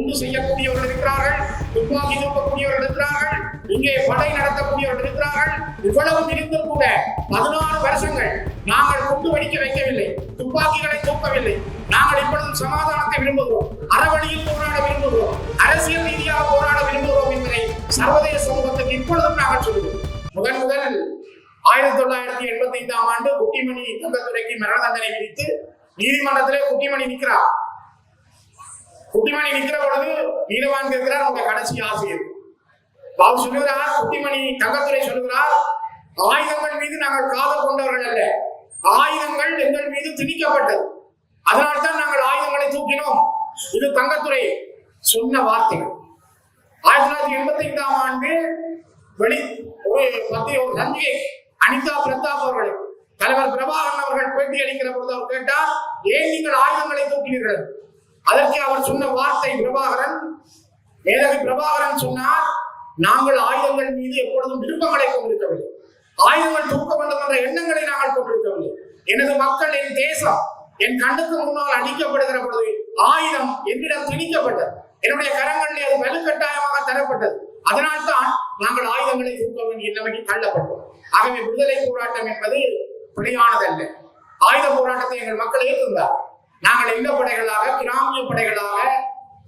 குண்டு செய்யக்கூடியவர்கள் இருக்கிறார்கள், துப்பாக்கி தூக்கக்கூடியவர்கள் இருக்கிறார்கள், இங்கே படை நடத்தக்கூடியவர்கள் இருக்கிறார்கள். இவ்வளவு இருந்தும் கூட 16 வருஷங்கள் நாங்கள் குண்டு வெடிக்க வைக்கவில்லை, துப்பாக்கிகளை தூக்கவில்லை. நாங்கள் இப்பொழுதும் சமாதானத்தை விரும்புகிறோம், அறவழியில் போராட விரும்புகிறோம், அரசியல் ரீதியாக போராட விரும்புகிறோம் என்பதை சர்வதேச சமூகத்துக்கு இப்பொழுதும் நாங்கள் சொல்கிறோம். முதல் 1985ஆம் ஆண்டு குட்டிமணி தங்கத்துரைக்கு மரண தண்டனை விதித்து நீதிமன்றத்திலே குட்டிமணி நிற்கிறார். குட்டிமணி நிற்கிற பொழுது நீதிவான் கேட்கிறார், உங்க கடைசி ஆசிரியர் அவர் சொல்லுகிறார், குட்டிமணி தங்கத்துரை சொல்லுகிறார், ஆயுதங்கள் மீது நாங்கள் காதல் கொண்டவர்கள் அல்ல, ஆயுதங்கள் எங்கள் மீது திணிக்கப்பட்டது, அதனால்தான் நாங்கள் ஆயுதங்களை தூக்கினோம். இது தங்கத்துரை சொன்ன வார்த்தைகள். 1985ஆம் ஆண்டு ஒரு சந்திகை அனிதா பிரதாப் அவர்களுக்கு தலைவர் பிரபாகரன் அவர்கள் பேட்டி அளிக்கிற பொழுது அவர் கேட்டார், ஏன் நீங்கள் ஆயுதங்களை தூக்கினீர்கள்? அதற்கு அவர் சொன்ன வார்த்தை, பிரபாகரன் மேதகு பிரபாகரன் சொன்னார், நாங்கள் ஆயுதங்கள் மீது எப்பொழுதும் விருப்பங்களை கொண்டிருக்கவில்லை, ஆயுதங்கள் தூக்க வேண்டும் என்ற எண்ணங்களை நாங்கள் கொண்டிருக்கவில்லை. எனது மக்கள், என் தேசம் என் கண்ணுக்கு முன்னால் அடிக்கப்படுகிற பொழுது ஆயுதம் என்னிடம் திணிக்கப்பட்டது, என்னுடைய கரங்களில் அது வலுக்கட்டாயமாக தரப்பட்டது, அதனால்தான் நாங்கள் ஆயுதங்களை தூக்க வேண்டிய நிலைமைக்கு தள்ளப்பட்டோம். ஆகவே விடுதலை போராட்டம் என்பது பிழையானதல்ல. ஆயுத போராட்டத்தை எங்கள் மக்கள் ஏற்றுந்தார். நாங்கள் எல்ல படைகளாக, கிராமிய படைகளாக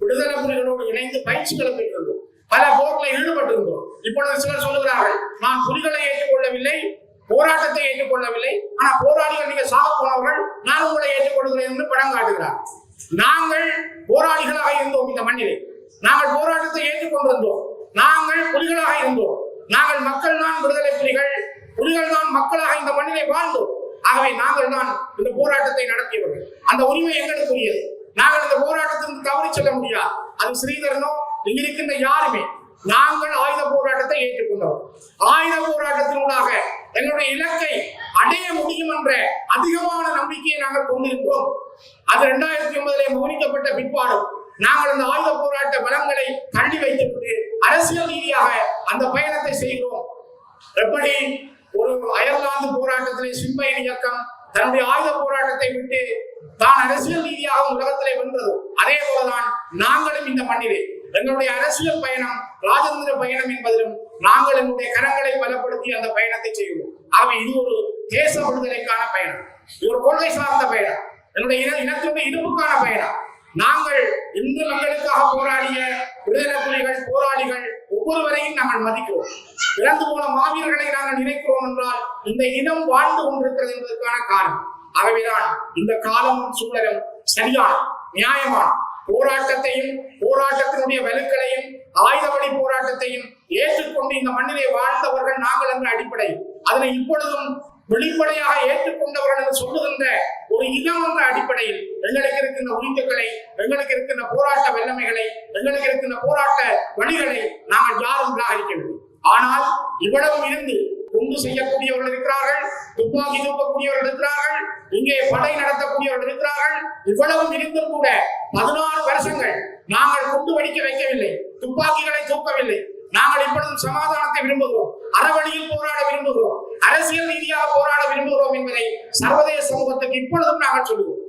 விடுதலை புலிகளோடு இணைந்து பயிற்சிகளை பெற்றிருந்தோம், பல போர்களை ஈடுபட்டிருந்தோம். இப்பொழுது சிலர் சொல்லுகிறார்கள், நான் புலிகளை ஏற்றுக்கொள்ளவில்லை, போராட்டத்தை ஏற்றுக்கொள்ளவில்லை, ஆனா போராளிகள் நீங்க சாக போனவர்கள், நான் உங்களை ஏற்றுக்கொள்கிறேன் என்று படம் காட்டுகிறார். நாங்கள் போராளிகளாக இருந்தோம் இந்த மண்ணிலே, நாங்கள் போராட்டத்தை ஏற்றுக்கொண்டு வந்தோம், நாங்கள் புலிகளாக இருந்தோம், நாங்கள் மக்கள் தான் விடுதலை புலிகள், புலிகள் தான் மக்களாக இந்த மண்ணிலே வாழ்ந்தோம். ஆகவே நாங்கள் தான் இந்த போராட்டத்தை நடத்தியவர்கள், அந்த உரிமை எங்களுக்குரியது. நாங்கள் இந்த போராட்டத்திற்கு தவறி செல்ல முடியாது. அது ஸ்ரீதரனோ இங்கிருக்கின்ற யாருமே, நாங்கள் ஆயுத போராட்டத்தை ஏற்றுக்கொண்டோம். ஆயுத போராட்டத்தினூடாக எங்களுடைய இலக்கை அடைய முடியும் என்ற அதிகமான நம்பிக்கையை நாங்கள் கொண்டிருக்கிறோம். அது 2009 மௌனிக்கப்பட்ட பிற்பாடும் நாங்கள் அந்த ஆயுத போராட்ட பலங்களை தள்ளி வைத்துவிட்டு அரசியல் ரீதியாக அந்த பயணத்தை செய்கிறோம். எப்படி ஒரு அயர்லாந்து போராட்டத்திலே சிம்பையின் இயக்கம் தன்னுடைய ஆயுத போராட்டத்தை விட்டு தான் அரசியல் ரீதியாக உலகத்திலே வென்றதோ, அதே போலதான் நாங்களும் இந்த மண்ணிலே எங்களுடைய அரசியல் பயணம் ராஜேந்திர பயணம் என்பதிலும் நாங்கள் எங்களுடைய கரங்களை பலப்படுத்தி அந்த பயணத்தை செய்வோம். ஆகவே இது ஒரு தேச விடுதலைக்கான பயணம், இது ஒரு கொள்கை சார்ந்த பயணம், என்னுடைய இனத்தினுடைய இருப்புக்கான பயணம். நாங்கள் இந்து மக்களுக்காக போராடிய விடுதலை புலிகள் போராளிகள் ஒவ்வொருவரையும் நாங்கள் மதிக்கிறோம். இறந்து போன மாவீரர்களை நாங்கள் நினைக்கிறோம் என்றால் இந்த இனம் வாழ்ந்து கொண்டிருக்கிறது என்பதற்கான காரணம். ஆகவேதான் இந்த காலமும் சூழலும் சரியான நியாயமான போராட்டத்தையும் போராட்டத்தினுடைய வலுக்களையும் ஆயுத வழி போராட்டத்தையும் ஏற்றுக்கொண்டு இந்த மண்ணிலே வாழ்ந்தவர்கள் நாங்கள் என்ற அடிப்படையில் அதனை இப்பொழுதும் வெளிப்படையாக ஏற்றுக்கொண்டவர்கள் என்று சொல்லுகின்ற ஒரு இனம் என்ற அடிப்படையில் எங்களுக்கு இருக்கின்ற உரிமைகளை, எங்களுக்கு இருக்கின்ற போராட்ட வல்லமைகளை, எங்களுக்கு இருக்கின்ற போராட்ட வழிகளை நாங்கள் யாரும் நிராகரிக்கவில்லை. ஆனால் இவ்வளவு இருந்து குண்டு செய்யக்கூடியவர்கள் இருக்கிறார்கள், துப்பாக்கி தூக்கக்கூடியவர்கள் இருக்கிறார்கள், இங்கே படை நடத்தக்கூடியவர்கள் இருக்கிறார்கள். இவ்வளவு இருந்தும் கூட 16 வருஷங்கள் நாங்கள் குண்டு வெடிக்க வைக்கவில்லை, துப்பாக்கிகளை தூக்கவில்லை. நாங்கள் இப்பொழுதும் சமாதானத்தை விரும்புகிறோம், அறவழியில் போராட விரும்புகிறோம், அரசியல் ரீதியாக போராட விரும்புகிறோம் என்பதை சர்வதேச சமூகத்துக்கு இப்பொழுதும் நாங்கள் சொல்லுவோம்.